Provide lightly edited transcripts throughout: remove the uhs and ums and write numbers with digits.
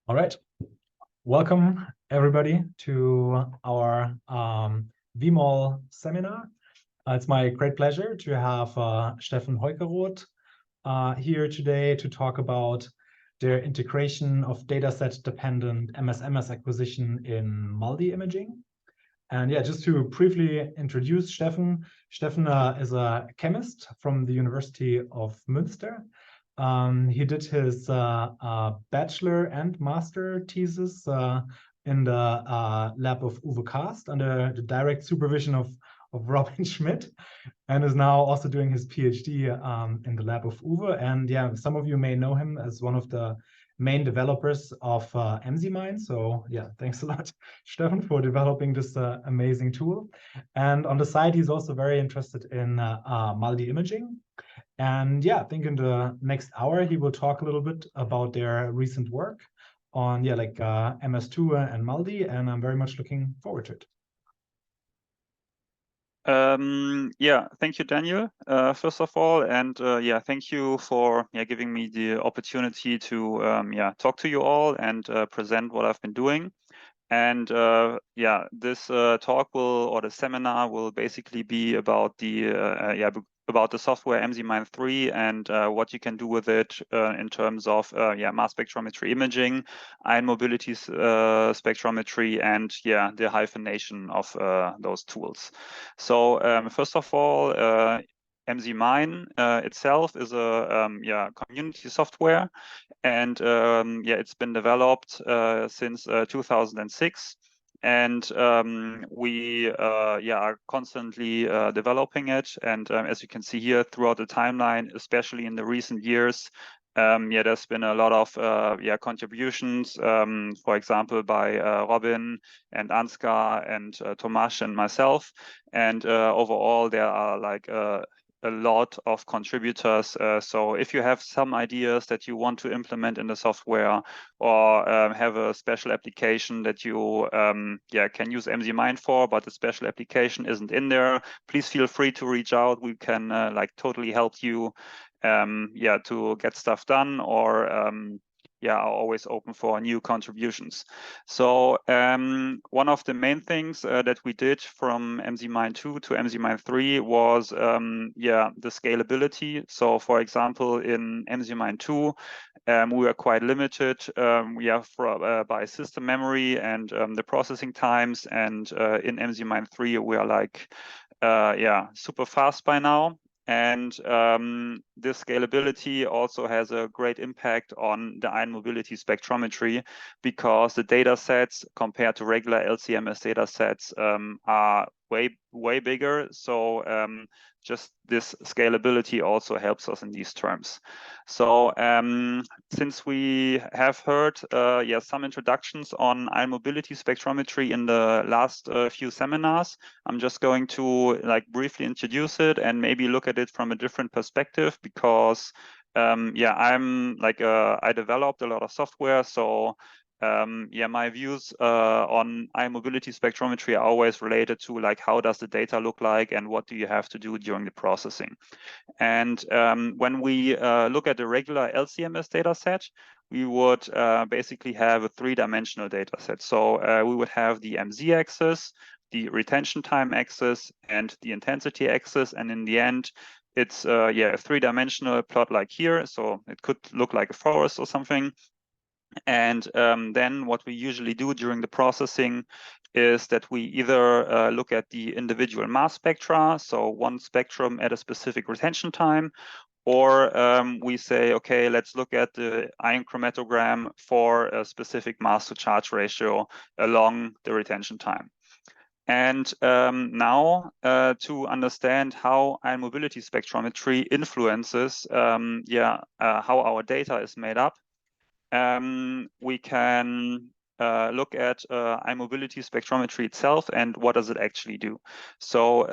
All right. Welcome, everybody, to our VMOL seminar. It's my great pleasure to have Steffen Heuckeroth here today to talk about their integration of dataset-dependent MS-MS acquisition in MALDI imaging. And yeah, just to briefly introduce Steffen. Steffen is a chemist from the University of Münster. He did his bachelor and master thesis in the lab of Uwe Kast under the direct supervision of Robin Schmidt, and is now also doing his PhD in the lab of Uwe. And yeah, some of you may know him as one of the main developers of MZmine. So yeah, thanks a lot, Steffen, for developing this amazing tool. And on the side, he's also very interested in MALDI imaging. And yeah, I think in the next hour, he will talk a little bit about their recent work on MS2 and MALDI, and I'm very much looking forward to it. Yeah, thank you, Daniel, first of all, and yeah, thank you for giving me the opportunity to talk to you all and present what I've been doing. And yeah, this talk or the seminar will basically be about the software MZmine 3 and what you can do with it in terms of mass spectrometry imaging, ion mobility spectrometry, and the hyphenation of those tools. So first of all, MZmine itself is a community software, and it's been developed since 2006. And we are constantly developing it. And as you can see here throughout the timeline, especially in the recent years, there's been a lot of contributions, for example, by Robin and Ansgar and Tomasz and myself. And overall, there are like a lot of contributors. So if you have some ideas that you want to implement in the software, or have a special application that you can use MZmine for, but the special application isn't in there, please feel free to reach out. We can totally help you to get stuff done, or are always open for new contributions. So one of the main things that we did from MZmine 2 to MZmine 3 was the scalability. So for example, in MZmine 2, we were quite limited by system memory and the processing times, and in MZmine 3 we are like super fast by now. And this scalability also has a great impact on the ion mobility spectrometry, because the data sets compared to regular LC-MS data sets are way bigger. So just this scalability also helps us in these terms. So since we have heard some introductions on ion mobility spectrometry in the last few seminars, I'm just going to briefly introduce it and maybe look at it from a different perspective, because I developed a lot of software, so my views on ion mobility spectrometry are always related to how does the data look like and what do you have to do during the processing. And when we look at the regular LC-MS data set, we would basically have a three-dimensional data set. So we would have the MZ axis, the retention time axis, and the intensity axis, and in the end, it's a three-dimensional plot like here. So it could look like a forest or something. And then what we usually do during the processing is that we either look at the individual mass spectra, so one spectrum at a specific retention time, or we say, okay, let's look at the ion chromatogram for a specific mass to charge ratio along the retention time. And now to understand how ion mobility spectrometry influences how our data is made up, we can look at ion mobility spectrometry itself and what does it actually do. So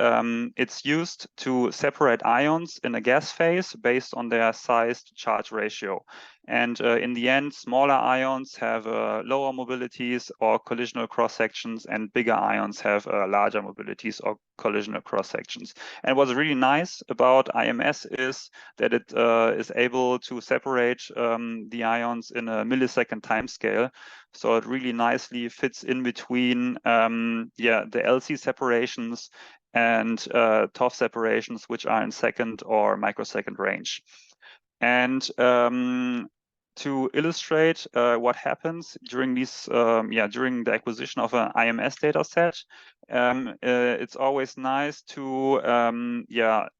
it's used to separate ions in a gas phase based on their size to charge ratio. And in the end, smaller ions have lower mobilities or collisional cross-sections, and bigger ions have larger mobilities or collisional cross-sections. And what's really nice about IMS is that it is able to separate the ions in a millisecond timescale. So it really nicely fits in between the LC separations and TOF separations, which are in second or microsecond range. And to illustrate what happens during these, during the acquisition of an IMS data set, it's always nice to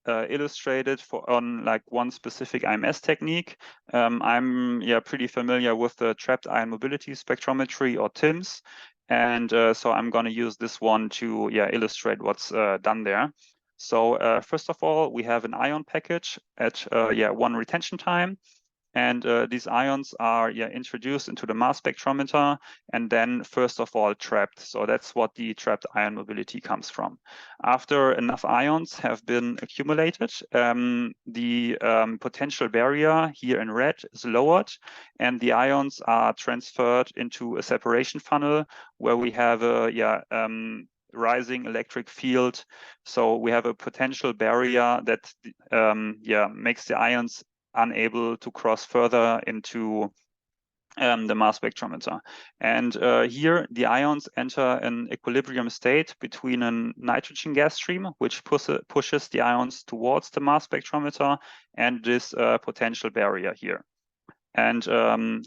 illustrate it on like one specific IMS technique. I'm pretty familiar with the trapped ion mobility spectrometry, or TIMS, and so I'm going to use this one to illustrate what's done there. So first of all, we have an ion package at 1 retention time. And these ions are introduced into the mass spectrometer and then first of all trapped. So that's what the trapped ion mobility comes from. After enough ions have been accumulated, the potential barrier here in red is lowered, and the ions are transferred into a separation funnel where we have a rising electric field. So we have a potential barrier that makes the ions unable to cross further into the mass spectrometer. And here the ions enter an equilibrium state between a nitrogen gas stream, which pushes the ions towards the mass spectrometer, and this potential barrier here. And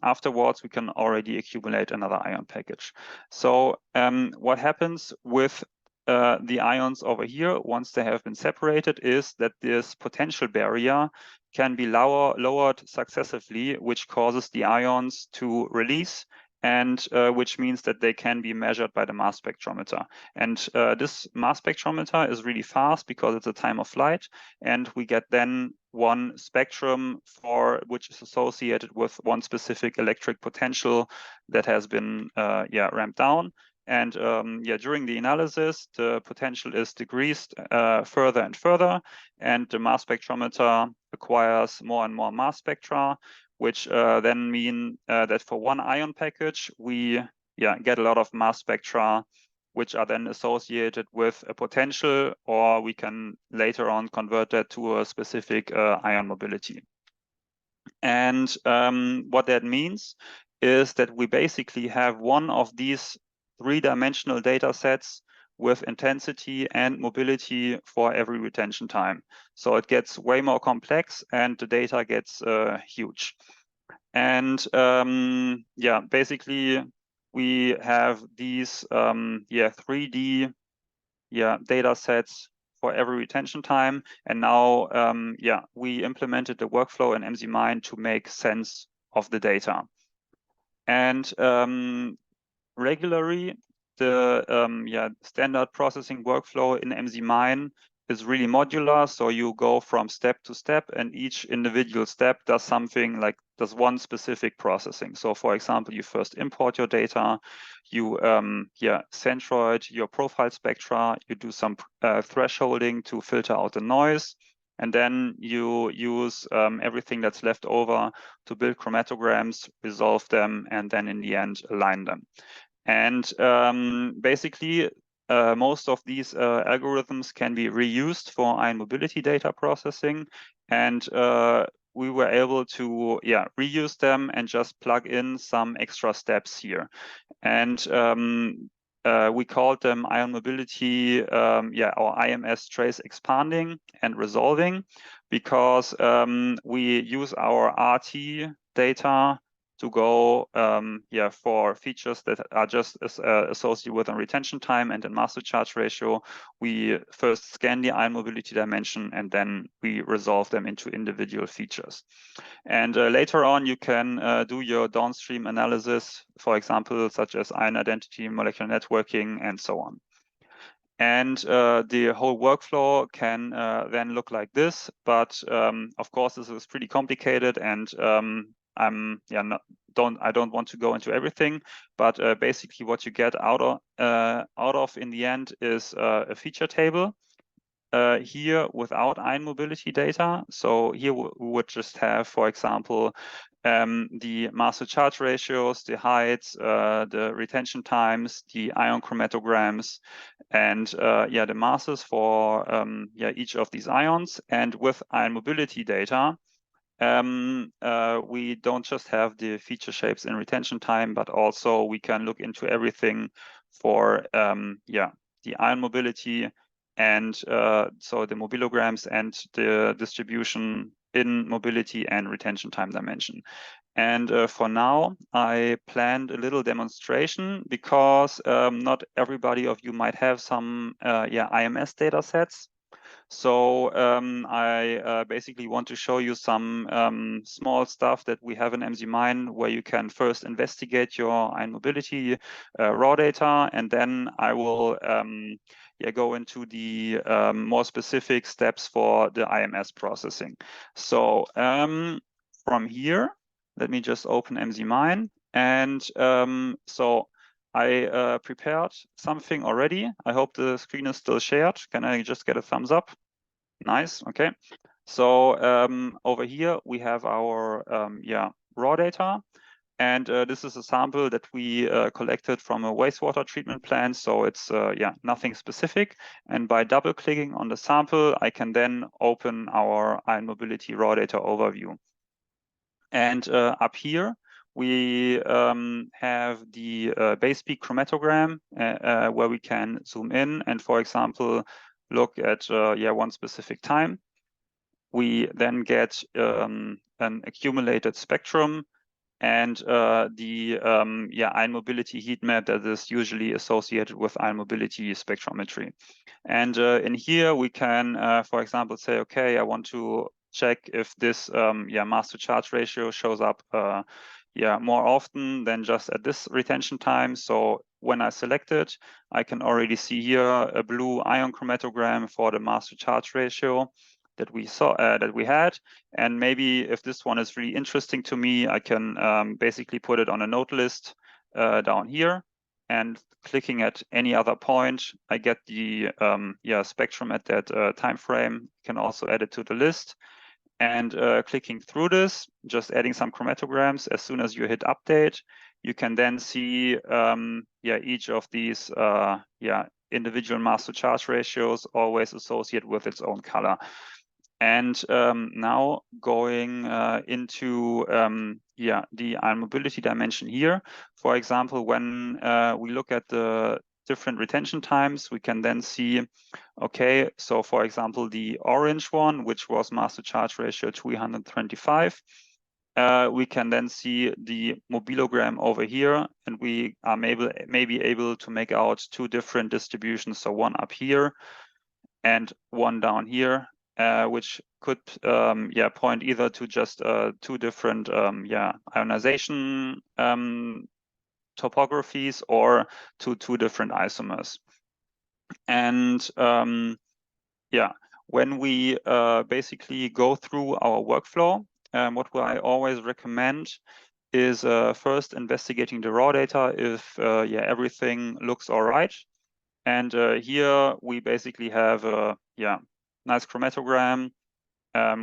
afterwards, we can already accumulate another ion package. So what happens with the ions over here, once they have been separated, is that this potential barrier can be lowered successively, which causes the ions to release, and which means that they can be measured by the mass spectrometer. And this mass spectrometer is really fast because it's a time of flight, and we get then one spectrum which is associated with one specific electric potential that has been ramped down. And during the analysis, the potential is decreased further and further, and the mass spectrometer acquires more and more mass spectra, which then mean that for one ion package, we get a lot of mass spectra, which are then associated with a potential, or we can later on convert that to a specific ion mobility. And what that means is that we basically have one of these three-dimensional data sets with intensity and mobility for every retention time. So it gets way more complex and the data gets huge. And basically we have these 3D data sets for every retention time. And now we implemented the workflow in MZmine to make sense of the data. And regularly, the standard processing workflow in MZmine is really modular. So you go from step to step, and each individual step does something like does one specific processing. So for example, you first import your data, you centroid your profile spectra, you do some thresholding to filter out the noise, and then you use everything that's left over to build chromatograms, resolve them, and then in the end align them. And basically, most of these algorithms can be reused for ion mobility data processing, and we were able to reuse them and just plug in some extra steps here. And we called them ion mobility or IMS trace expanding and resolving, because we use our RT data to go for features that are just associated with a retention time and a mass to charge ratio. We first scan the ion mobility dimension, and then we resolve them into individual features. And later on, you can do your downstream analysis, for example, such as ion identity, molecular networking, and so on. And the whole workflow can then look like this, but of course, this is pretty complicated, and I don't want to go into everything, but basically what you get out of in the end is a feature table. here without ion mobility data. So here we would just have, for example, the mass to charge ratios, the heights, the retention times, the ion chromatograms, and yeah, the masses for yeah, each of these ions. And with ion mobility data, we don't just have the feature shapes and retention time, but also we can look into everything for yeah, the ion mobility, and so the mobilograms and the distribution in mobility and retention time dimension. And for now, I planned a little demonstration because not everybody of you might have some yeah, IMS data sets. So I basically want to show you some small stuff that we have in MZmine, where you can first investigate your ion mobility raw data, and then I will yeah, go into the more specific steps for the IMS processing. So from here, let me just open MZmine, and so I prepared something already. I hope the screen is still shared. Can I just get a thumbs up? Nice, okay. So over here we have our yeah, raw data. And this is a sample that we collected from a wastewater treatment plant. So it's yeah, nothing specific. And by double clicking on the sample, I can then open our ion mobility raw data overview. And up here, we have the base peak chromatogram where we can zoom in and, for example, look at yeah, one specific time. We then get an accumulated spectrum and the yeah, ion mobility heat map that is usually associated with ion mobility spectrometry. And in here we can, for example, say, okay, I want to check if this yeah, mass to charge ratio shows up yeah, more often than just at this retention time. So when I select it, I can already see here a blue ion chromatogram for the mass to charge ratio that we saw that we had. And maybe if this one is really interesting to me, I can basically put it on a node list down here, and clicking at any other point, I get the yeah, spectrum at that time frame. Can also add it to the list. And clicking through this, just adding some chromatograms, as soon as you hit update, you can then see yeah, each of these yeah, individual mass to charge ratios always associated with its own color. And now going into yeah, the ion mobility dimension here. For example, when we look at the different retention times, we can then see, okay, so for example, the orange one, which was mass to charge ratio 325, we can then see the mobilogram over here, and we are maybe able to make out two different distributions. So one up here and one down here, which could yeah, point either to just two different yeah, ionization topographies or to two different isomers. And yeah, when we basically go through our workflow, what I always recommend is first investigating the raw data if yeah, everything looks all right. And here we basically have a yeah, nice chromatogram.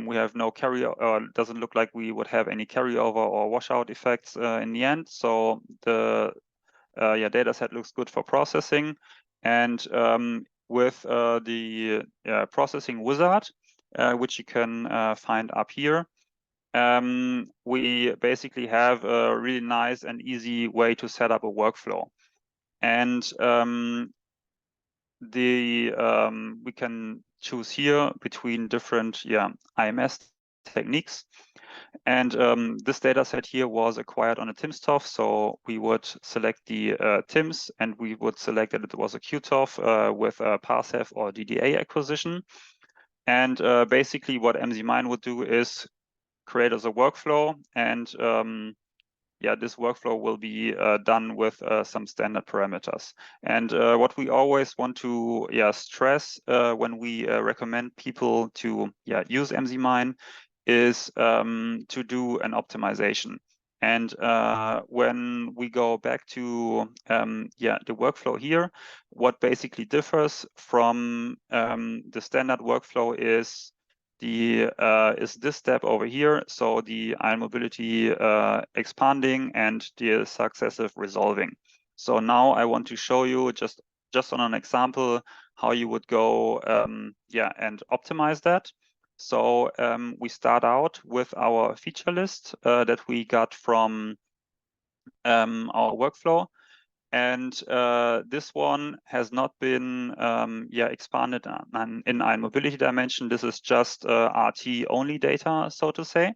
We have no carryover, doesn't look like we would have any carryover or washout effects in the end. So the yeah, data set looks good for processing. And with the processing wizard, which you can find up here, we basically have a really nice and easy way to set up a workflow. And we can choose here between different yeah, IMS techniques. And this data set here was acquired on a timsTOF. So we would select the TIMS, and we would select that it was a QTOF with a PARSEF or DDA acquisition. And basically what MZmine would do is create as a workflow, and yeah, this workflow will be done with some standard parameters. And what we always want to yeah, stress when we recommend people to yeah, use MZmine is to do an optimization. And when we go back to the workflow here, what basically differs from the standard workflow is this step over here. So the ion mobility expanding and the successive resolving. So now I want to show you just on an example how you would go and optimize that. So we start out with our feature list that we got from our workflow. And this one has not been expanded in ion mobility dimension. This is just RT only data, so to say.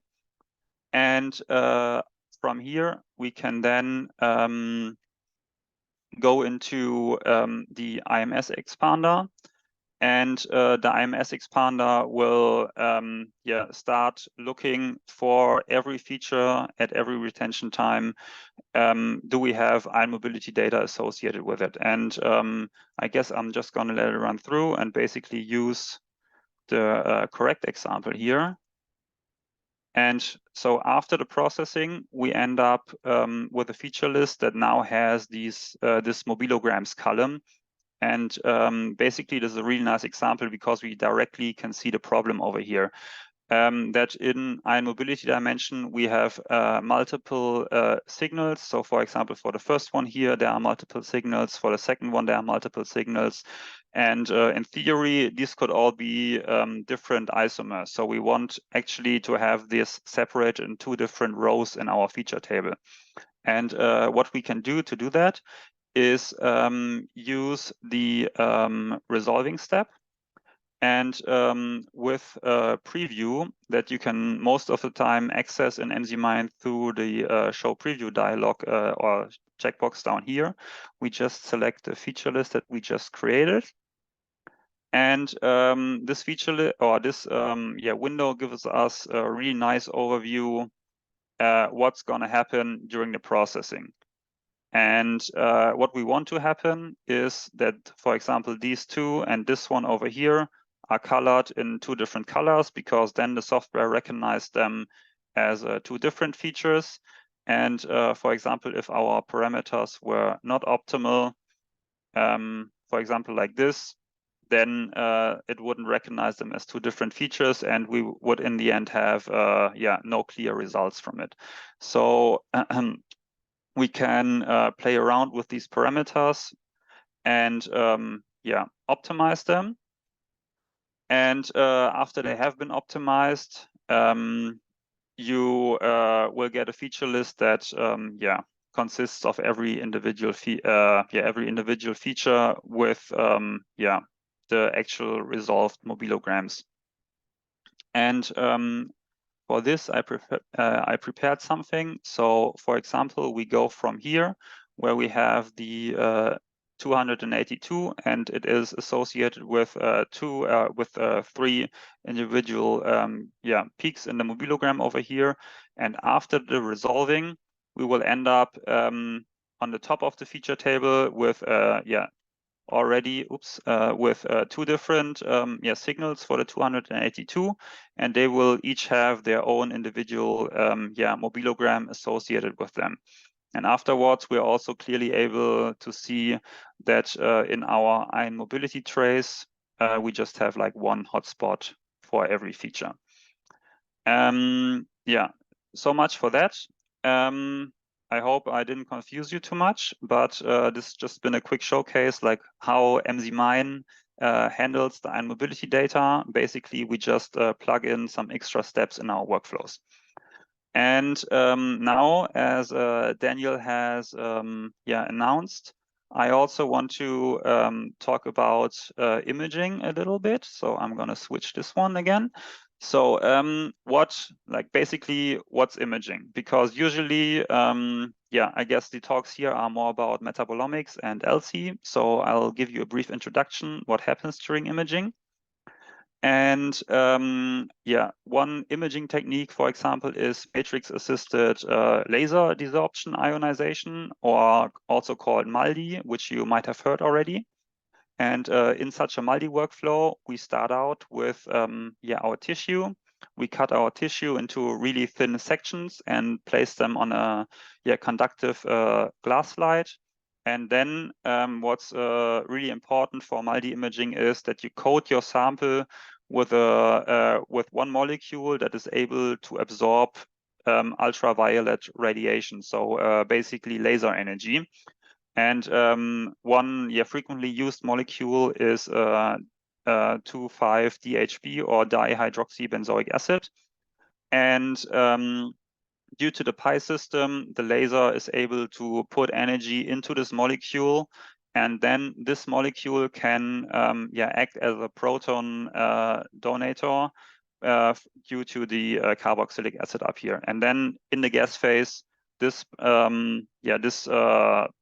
And from here, we can then go into the IMS expander. And the IMS expander will start looking for every feature at every retention time. Do we have ion mobility data associated with it? And I guess I'm just going to let it run through and basically use the correct example here. And so after the processing, we end up with a feature list that now has this mobilograms column. And basically, this is a really nice example because we directly can see the problem over here. That in ion mobility dimension, we have multiple signals. So for example, for the first one here, there are multiple signals. For the second one, there are multiple signals. And in theory, these could all be different isomers. So we want actually to have this separated in two different rows in our feature table. And what we can do to do that is use the resolving step. And with a preview that you can most of the time access in MZmine through the show preview dialog or checkbox down here, we just select the feature list that we just created. And this feature list or this window gives us a really nice overview what's going to happen during the processing. And what we want to happen is that, for example, these two and this one over here are colored in two different colors, because then the software recognizes them as two different features. And for example, if our parameters were not optimal, for example, like this, then it wouldn't recognize them as two different features, and we would in the end have no clear results from it. So we can play around with these parameters and optimize them. And after they have been optimized, you will get a feature list that consists of every individual feature with the actual resolved mobilograms. And for this, I prepared something. So, for example, we go from here where we have the 282, and it is associated with three individual peaks in the mobilogram over here. And after the resolving, we will end up on the top of the feature table with with two different signals for the 282, and they will each have their own individual mobilogram associated with them. And afterwards, we're also clearly able to see that in our ion mobility trace, we just have like one hotspot for every feature. So much for that. I hope I didn't confuse you too much, but this has just been a quick showcase, like how MZmine handles the ion mobility data. Basically, we just plug in some extra steps in our workflows. And now, as Daniel has announced, I also want to talk about imaging a little bit. So I'm going to switch this one again. So what's imaging? Because usually, I guess the talks here are more about metabolomics and LC. So I'll give you a brief introduction, what happens during imaging. And one imaging technique, for example, is matrix-assisted laser desorption ionization, or also called MALDI, which you might have heard already. And in such a MALDI workflow, we start out with our tissue. we cut our tissue into really thin sections and place them on a conductive glass slide. And then what's really important for multi-imaging is that you coat your sample with one molecule that is able to absorb ultraviolet radiation, so basically laser energy. And one frequently used molecule is 2,5-DHB or dihydroxybenzoic acid. And due to the pi system, the laser is able to put energy into this molecule, and then this molecule can act as a proton donator due to the carboxylic acid up here. And then in the gas phase, this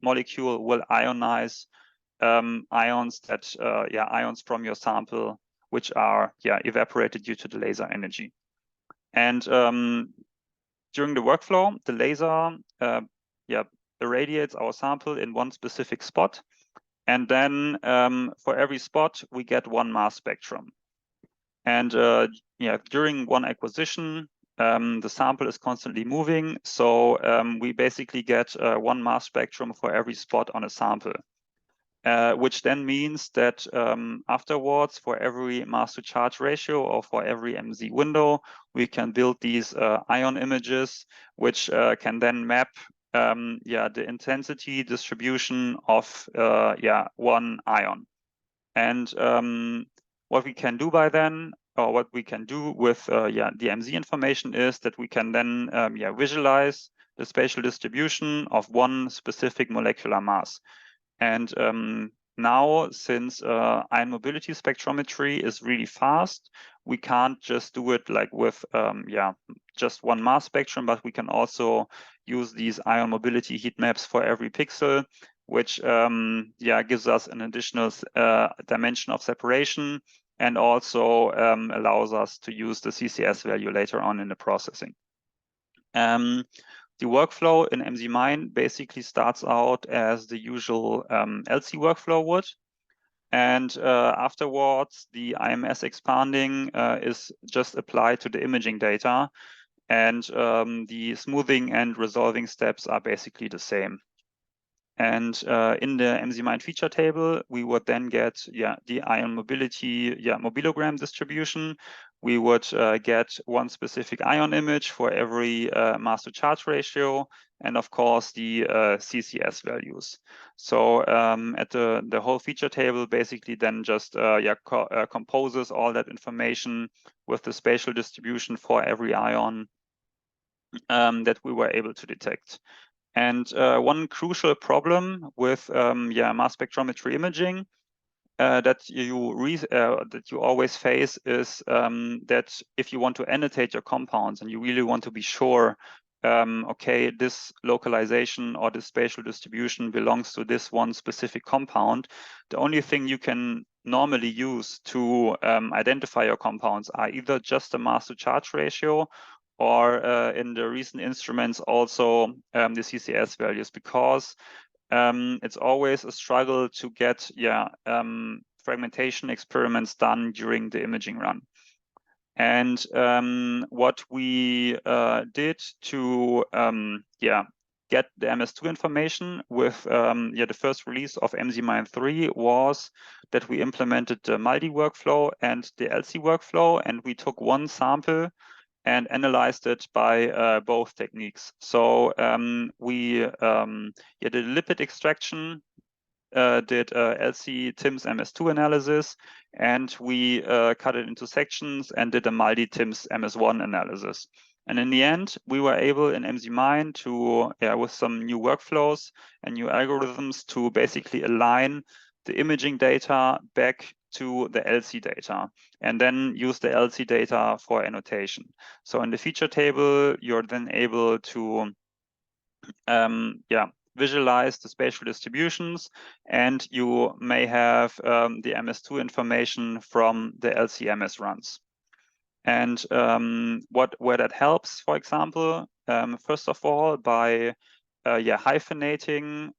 molecule will ionize ions from your sample, which are evaporated due to the laser energy. And during the workflow, the laser irradiates our sample in one specific spot, and then for every spot we get one mass spectrum. And during one acquisition, the sample is constantly moving, so we basically get one mass spectrum for every spot on a sample. Which then means that afterwards, for every mass to charge ratio or for every MZ window, we can build these ion images, which can then map the intensity distribution of one ion. And what we can do by then, or what we can do with the MZ information, is that we can then visualize the spatial distribution of one specific molecular mass. And now, since ion mobility spectrometry is really fast, we can't just do it like with just one mass spectrum, but we can also use these ion mobility heat maps for every pixel, which gives us an additional dimension of separation, and also allows us to use the CCS value later on in the processing. The workflow in MZmine basically starts out as the usual LC workflow would. And afterwards, the IMS expanding is just applied to the imaging data. And the smoothing and resolving steps are basically the same. And in the MZmine feature table, we would then get the ion mobility mobilogram distribution. We would get one specific ion image for every mass to charge ratio, and of course the CCS values. So at the whole feature table basically then just composes all that information with the spatial distribution for every ion that we were able to detect. And one crucial problem with mass spectrometry imaging that you always face is that if you want to annotate your compounds and you really want to be sure, okay, this localization or this spatial distribution belongs to this one specific compound, the only thing you can normally use to identify your compounds are either just the mass to charge ratio, or in the recent instruments also the CCS values, because it's always a struggle to get fragmentation experiments done during the imaging run. And what we did to get the MS2 information with the first release of MZmine 3 was that we implemented the MALDI workflow and the LC workflow, and we took one sample and analyzed it by both techniques. So we did a lipid extraction, did LC TIMS MS2 analysis, and we cut it into sections and did a MALDI TIMS MS1 analysis. And in the end, we were able in MZmine to, with some new workflows and new algorithms, to basically align the imaging data back to the LC data, and then use the LC data for annotation. So in the feature table, you're then able to visualize the spatial distributions, and you may have the MS2 information from the LC-MS runs. And where that helps, for example, first of all, by hyphenating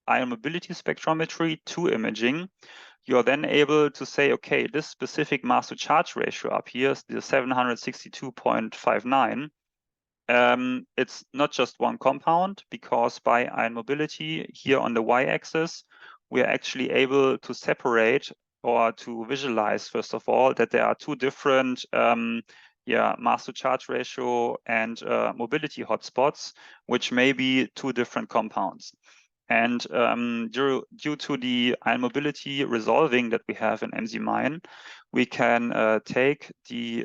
ion mobility spectrometry to imaging, you're then able to say, okay, this specific mass to charge ratio up here is the 762.59. It's not just one compound, because by ion mobility here on the y-axis, we are actually able to separate or to visualize, first of all, that there are two different mass to charge ratio and mobility hotspots, which may be two different compounds. And due to the ion mobility resolving that we have in MZmine, we can take the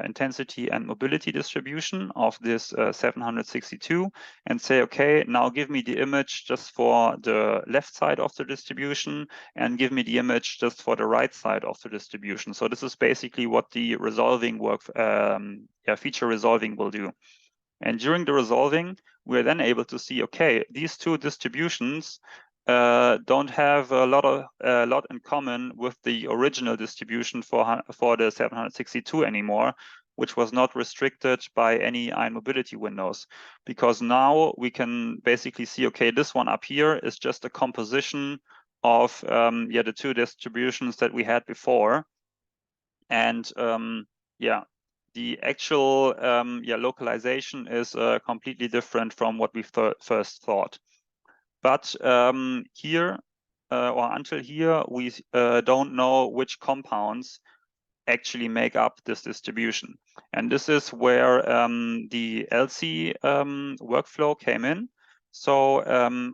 intensity and mobility distribution of this 762 and say, okay, now give me the image just for the left side of the distribution and give me the image just for the right side of the distribution. So this is basically what the resolving work, feature resolving will do. And during the resolving, we're then able to see, okay, these two distributions don't have a lot in common with the original distribution for the 762 anymore, which was not restricted by any ion mobility windows. Because now we can basically see, okay, this one up here is just a composition of the two distributions that we had before. And the actual localization is completely different from what we first thought. But here, or until here, we don't know which compounds actually make up this distribution. And this is where the LC workflow came in. So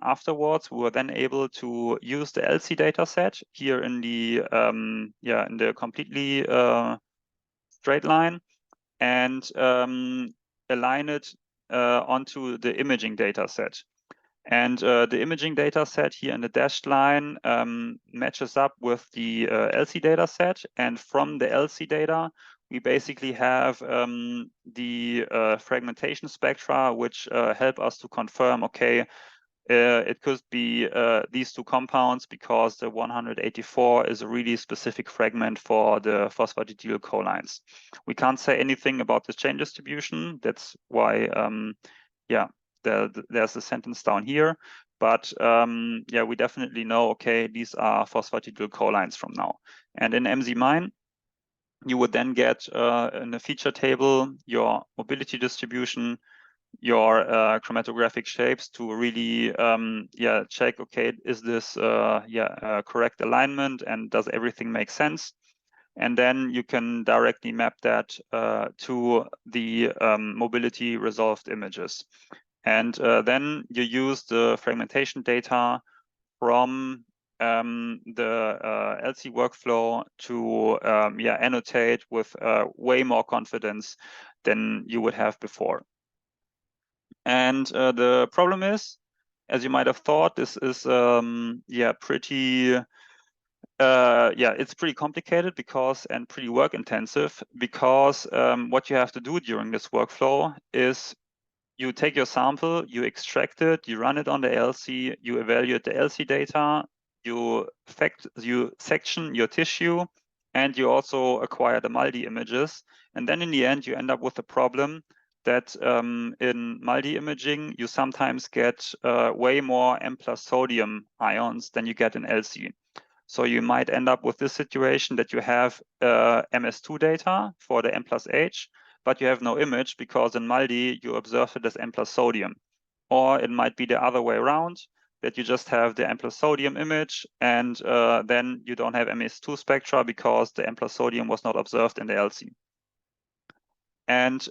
afterwards, we were then able to use the LC dataset here in the completely straight line and align it onto the imaging data set. And the imaging data set here in the dashed line matches up with the LC data set. And from the LC data, we basically have the fragmentation spectra, which help us to confirm, okay, it could be these two compounds, because the 184 is a really specific fragment for the phosphatidylcholines. We can't say anything about the chain distribution. That's why, there's a sentence down here. But we definitely know, okay, these are phosphatidylcholines from now. And in MZmine, you would then get in the feature table your mobility distribution, your chromatographic shapes to really check, okay, is this correct alignment and does everything make sense? And then you can directly map that to the mobility resolved images. And then you use the fragmentation data from the LC workflow to annotate with way more confidence than you would have before. And the problem is, as you might have thought, this is it's pretty complicated and pretty work intensive, because what you have to do during this workflow is you take your sample, you extract it, you run it on the LC, you evaluate the LC data, you section your tissue, and you also acquire the MALDI images. And then in the end, you end up with a problem that in MALDI imaging, you sometimes get way more M+ sodium ions than you get in LC. So you might end up with this situation that you have MS2 data for the M+ H, but you have no image, because in MALDI you observe it as M+ sodium. Or it might be the other way around, that you just have the M+ sodium image, and then you don't have MS2 spectra because the M+ sodium was not observed in the LC. And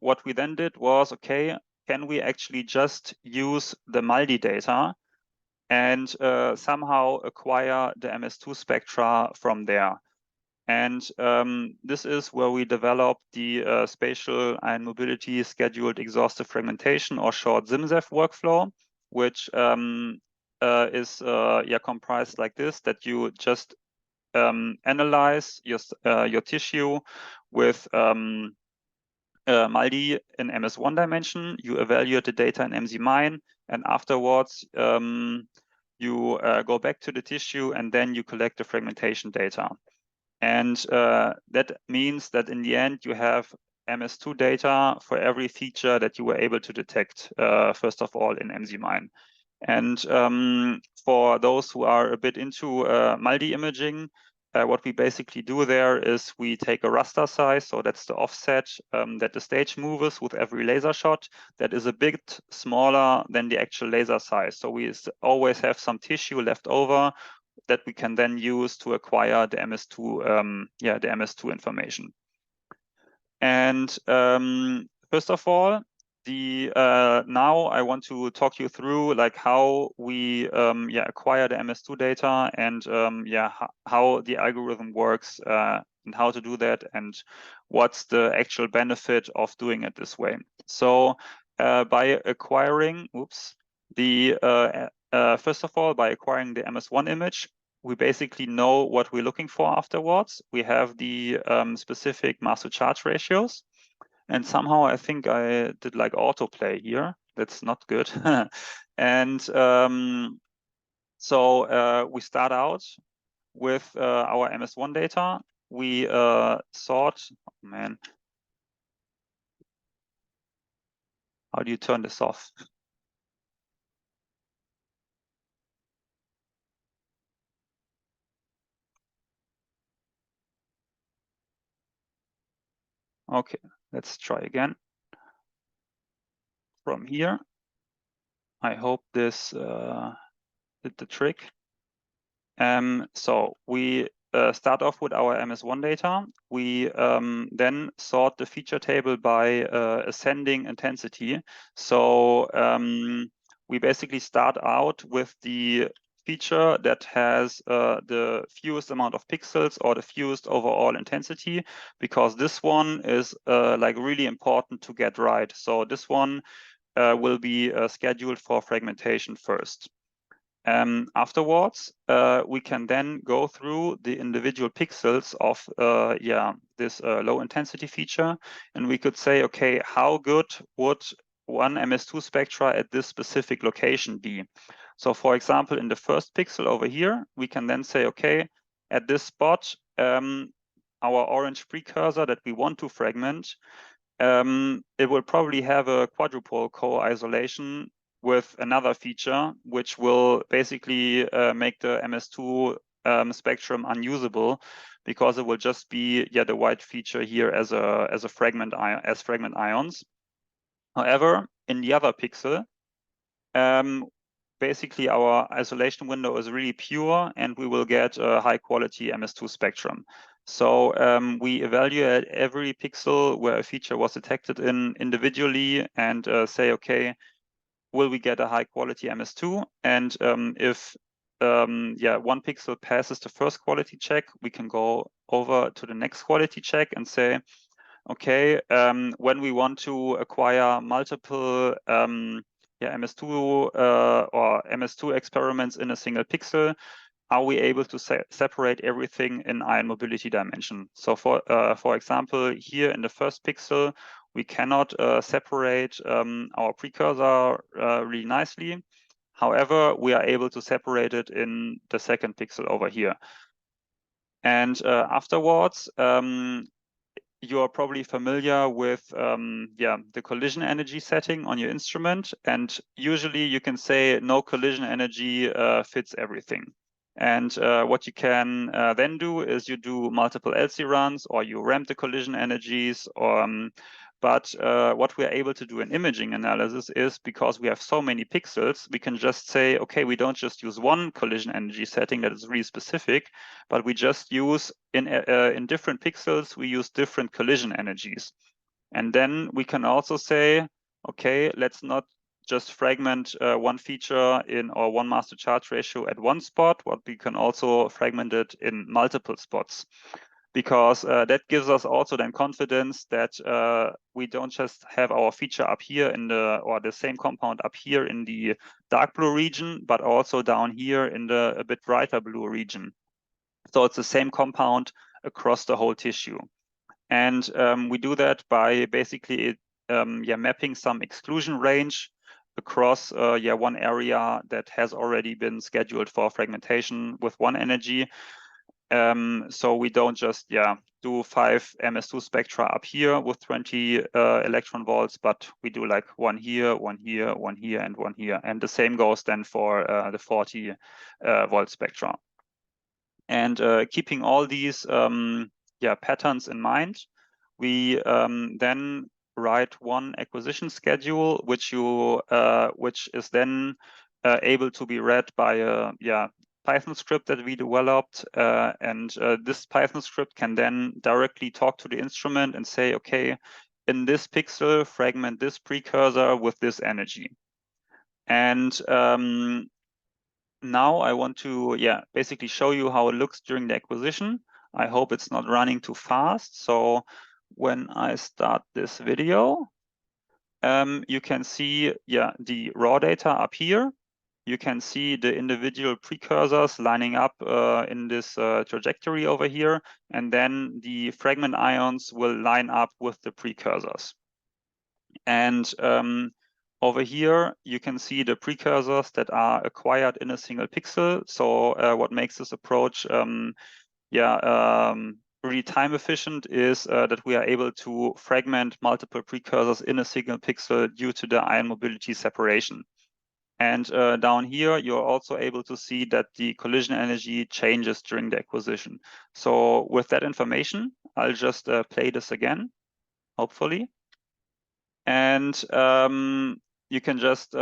what we then did was, okay, can we actually just use the MALDI data and somehow acquire the MS2 spectra from there? And this is where we developed the spatial ion mobility scheduled exhaustive fragmentation, or short SIMSEF workflow, which is comprised like this: that you just analyze your tissue with MALDI in MS1 dimension. You evaluate the data in MZmine, and afterwards you go back to the tissue, and then you collect the fragmentation data. And that means that in the end, you have MS2 data for every feature that you were able to detect, first of all, in MZmine. And for those who are a bit into MALDI imaging, what we basically do there is we take a raster size, so that's the offset that the stage moves with every laser shot, that is a bit smaller than the actual laser size. So we always have some tissue left over that we can then use to acquire the MS2, the MS2 information. And first of all, now I want to talk you through like how we acquire the MS2 data and how the algorithm works and how to do that and what's the actual benefit of doing it this way. So by acquiring, first of all, by acquiring the MS1 image, we basically know what we're looking for afterwards. We have the specific mass to charge ratios. And somehow I think I did like autoplay here. That's not good. And so we start out with our MS1 data. We sort, oh man, how do you turn this off? Okay, let's try again. From here, I hope this did the trick. So we start off with our MS1 data. We then sort the feature table by ascending intensity. So we basically start out with the feature that has the fewest amount of pixels or the fewest overall intensity, because this one is like really important to get right. So this one will be scheduled for fragmentation first. Afterwards, we can then go through the individual pixels of this low intensity feature, and we could say, okay, how good would one MS2 spectra at this specific location be? So for example, in the first pixel over here, we can then say, okay, at this spot, our orange precursor that we want to fragment, it will probably have a quadrupole co-isolation with another feature, which will basically make the MS2 spectrum unusable, because it will just be the white feature here as a fragment ions. However, in the other pixel, basically our isolation window is really pure, and we will get a high quality MS2 spectrum. So we evaluate every pixel where a feature was detected in individually and say, okay, will we get a high quality MS2? And if one pixel passes the first quality check, we can go over to the next quality check and say, okay, when we want to acquire multiple MS2 or MS2 experiments in a single pixel, are we able to separate everything in ion mobility dimension? So for example, here in the first pixel, we cannot separate our precursor really nicely. However, we are able to separate it in the second pixel over here. And afterwards, you are probably familiar with the collision energy setting on your instrument. And usually you can say no collision energy fits everything. And what you can then do is you do multiple LC runs, or you ramp the collision energies. But what we're able to do in imaging analysis is, because we have so many pixels, we can just say, okay, we don't just use one collision energy setting that is really specific, but we just use in different pixels, we use different collision energies. And then we can also say, okay, let's not just fragment one feature in or one mass to charge ratio at one spot, but we can also fragment it in multiple spots, because that gives us also then confidence that we don't just have our feature up here in the same compound up here in the dark blue region, but also down here in the a bit brighter blue region. So it's the same compound across the whole tissue. And we do that by basically mapping some exclusion range across one area that has already been scheduled for fragmentation with one energy. So we don't just do 5 MS2 spectra up here with 20 electron volts, but we do like one here, one here, one here, and one here. And the same goes then for the 40 volt spectra. And keeping all these patterns in mind, we then write one acquisition schedule, which is then able to be read by a Python script that we developed, and this Python script can then directly talk to the instrument and say, okay, in this pixel, fragment this precursor with this energy. And now I want to basically show you how it looks during the acquisition. I hope it's not running too fast. So when I start this video, you can see the raw data up here. You can see the individual precursors lining up in this trajectory over here, and then the fragment ions will line up with the precursors. And over here, you can see the precursors that are acquired in a single pixel. So what makes this approach really time efficient is that we are able to fragment multiple precursors in a single pixel due to the ion mobility separation. And down here, you're also able to see that the collision energy changes during the acquisition. So with that information, I'll just play this again, hopefully. And you can just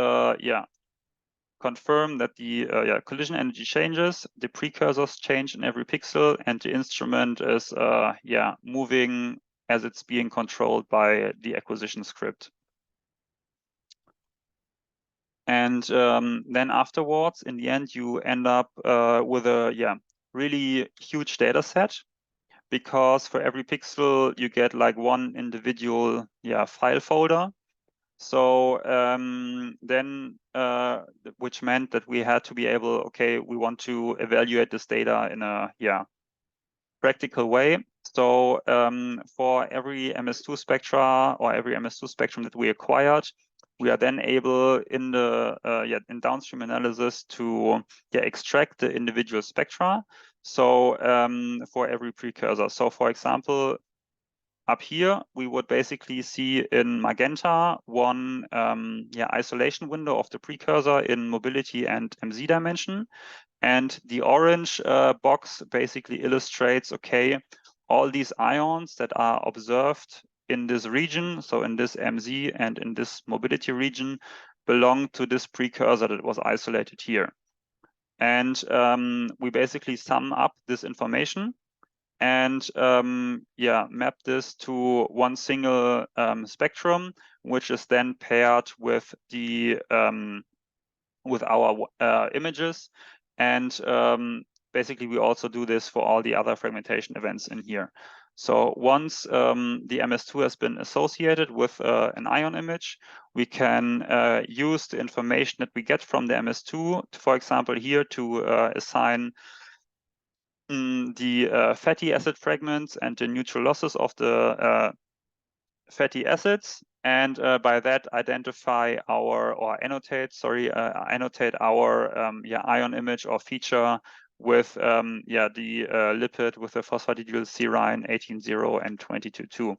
confirm that the collision energy changes, the precursors change in every pixel, and the instrument is moving as it's being controlled by the acquisition script. And then afterwards, in the end, you end up with a really huge data set, because for every pixel you get like one individual file folder. So then, which meant that we had to be able, okay, we want to evaluate this data in a practical way. So for every MS2 spectra or every MS2 spectrum that we acquired, we are then able in the in downstream analysis to extract the individual spectra. So for every precursor. So for example, up here, we would basically see in magenta one isolation window of the precursor in mobility and MZ dimension. And the orange box basically illustrates, okay, all these ions that are observed in this region, so in this MZ and in this mobility region, belong to this precursor that was isolated here. And we basically sum up this information and map this to one single spectrum, which is then paired with the with our images. And basically, we also do this for all the other fragmentation events in here. So once the MS2 has been associated with an ion image, we can use the information that we get from the MS2, for example, here to assign the fatty acid fragments and the neutral losses of the fatty acids, and by that identify our, or annotate, sorry, annotate our ion image or feature with the lipid with the phosphatidyl serine 18,0 and 22,2.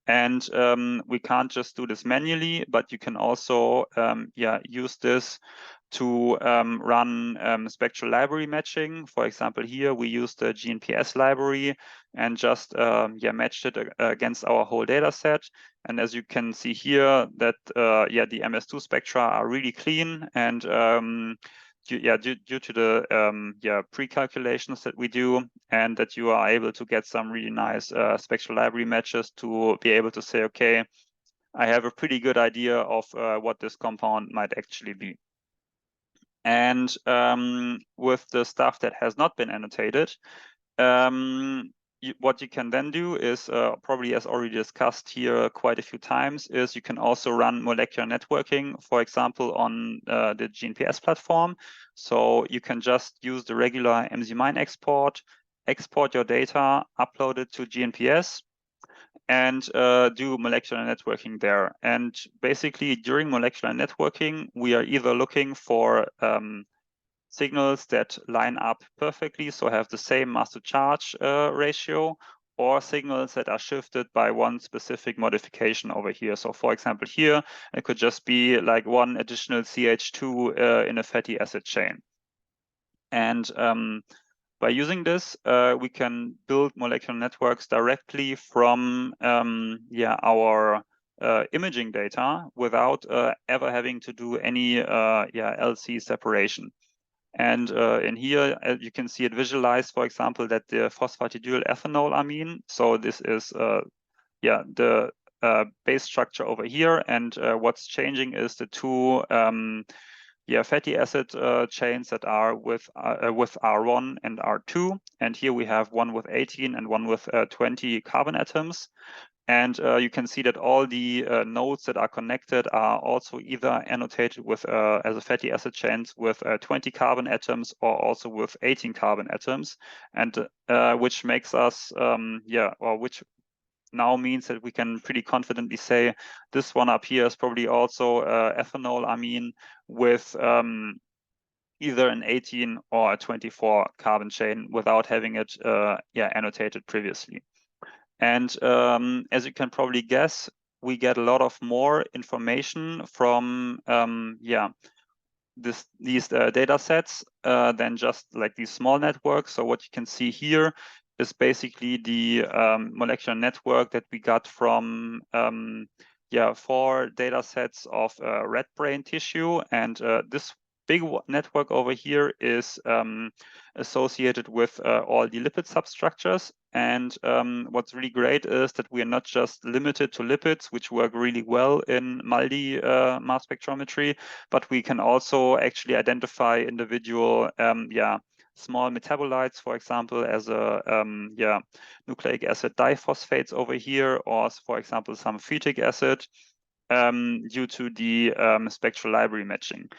And we can't just do this manually, but you can also use this to run spectral library matching. For example, here we use the GNPS library and just matched it against our whole data set. And as you can see here, that the MS2 spectra are really clean, and due to the pre-calculations that we do, and that you are able to get some really nice spectral library matches to be able to say, okay, I have a pretty good idea of what this compound might actually be. And with the stuff that has not been annotated, what you can then do is, probably as already discussed here quite a few times, is you can also run molecular networking, for example, on the GNPS platform. So you can just use the regular MZmine export your data, upload it to GNPS, and do molecular networking there. And basically during molecular networking, we are either looking for signals that line up perfectly, so have the same mass to charge ratio, or signals that are shifted by one specific modification over here. So for example, here, it could just be like one additional CH2 in a fatty acid chain. And by using this, we can build molecular networks directly from our imaging data without ever having to do any LC separation. And in here, you can see it visualized, for example, that the phosphatidyl ethanol amine. So this is the base structure over here, and what's changing is the two fatty acid chains that are with R1 and R2, and here we have one with 18 and one with 20 carbon atoms. And you can see that all the nodes that are connected are also either annotated with as a fatty acid chains with 20 carbon atoms or also with 18 carbon atoms, and which makes us which now means that we can pretty confidently say this one up here is probably also ethanol amine with either an 18 or a 24 carbon chain without having it annotated previously. And as you can probably guess, we get a lot of more information from these data sets than just like these small networks. So what you can see here is basically the molecular network that we got from 4 data sets of rat brain tissue, and this big network over here is associated with all the lipid substructures. And what's really great is that we are not just limited to lipids, which work really well in MALDI mass spectrometry, but we can also actually identify individual small metabolites, for example, as a nucleic acid diphosphates over here, or for example, some phytic acid due to the spectral library matching.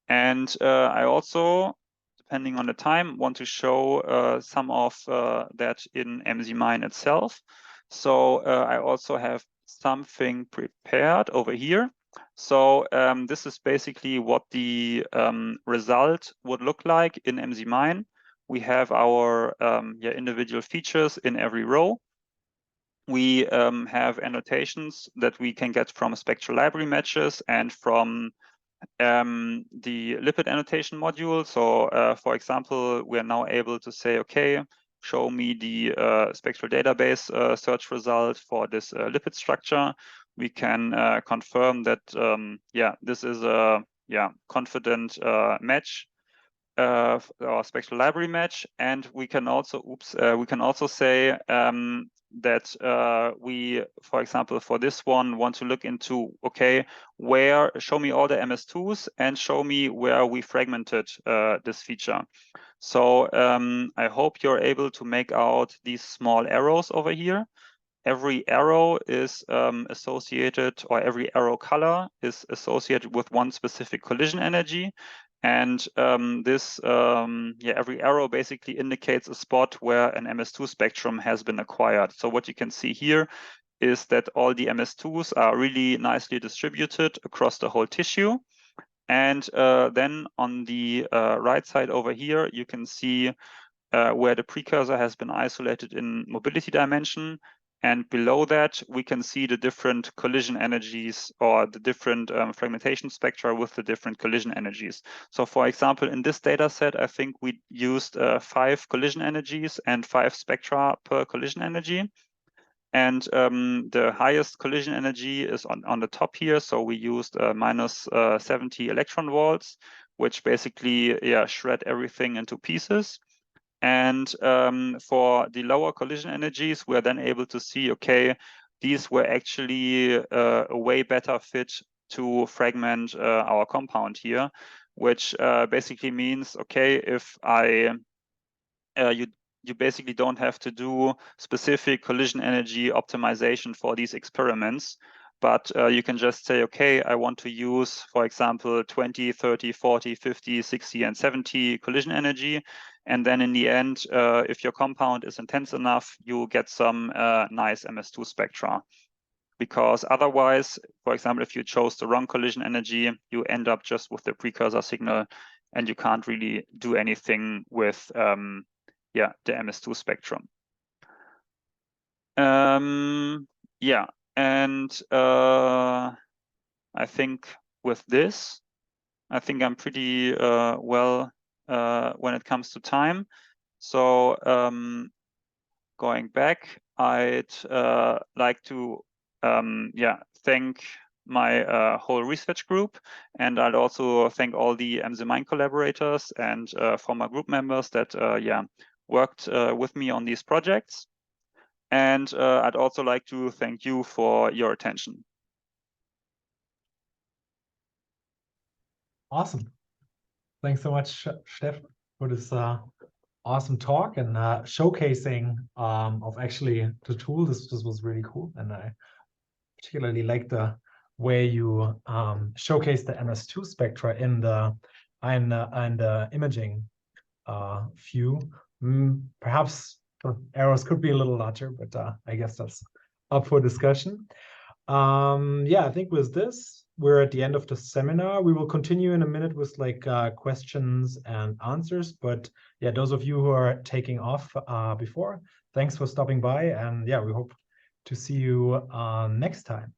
And I also, depending on the time, want to show some of that in MZmine itself. So I also have something prepared over here. So this is basically what the result would look like in MZmine. We have our individual features in every row. We have annotations that we can get from spectral library matches and from the lipid annotation module. So for example, we are now able to say, okay, show me the spectral database search result for this lipid structure. We can confirm that this is a confident match or spectral library match, and we can also say that we, for example, for this one, want to look into, okay, show me all the MS2s and show me where we fragmented this feature. So I hope you're able to make out these small arrows over here. Every arrow is associated, or every arrow color is associated with one specific collision energy. And every arrow basically indicates a spot where an MS2 spectrum has been acquired. So what you can see here is that all the MS2s are really nicely distributed across the whole tissue. And then on the right side over here, you can see where the precursor has been isolated in mobility dimension. And below that, we can see the different collision energies, or the different fragmentation spectra with the different collision energies. So for example, in this data set, I think we used 5 collision energies and 5 spectra per collision energy. And the highest collision energy is on the top here. So we used minus 70 electron volts, which basically shred everything into pieces. And for the lower collision energies, we're then able to see, okay, these were actually a way better fit to fragment our compound here, which basically means, okay, if you basically don't have to do specific collision energy optimization for these experiments, but you can just say, okay, I want to use, for example, 20, 30, 40, 50, 60, and 70 collision energy. And then in the end, if your compound is intense enough, you get some nice MS2 spectra. Because otherwise, for example, if you chose the wrong collision energy, you end up just with the precursor signal and you can't really do anything with yeah, the MS2 spectrum. Yeah, and I think with this, I think I'm pretty well when it comes to time. So going back, I'd like to yeah, thank my whole research group, and I'd also thank all the MZmine collaborators and former group members that yeah, worked with me on these projects. And I'd also like to thank you for your attention. Awesome. Thanks so much, Steffen, for this awesome talk and showcasing of actually the tool. This was really cool, and I particularly like the way you showcase the MS2 spectra in the imaging view. Perhaps the arrows could be a little larger, but I guess that's up for discussion. Yeah, I think with this, we're at the end of the seminar. We will continue in a minute with like questions and answers. But yeah, those of you who are taking off before, thanks for stopping by. And yeah, we hope to see you next time.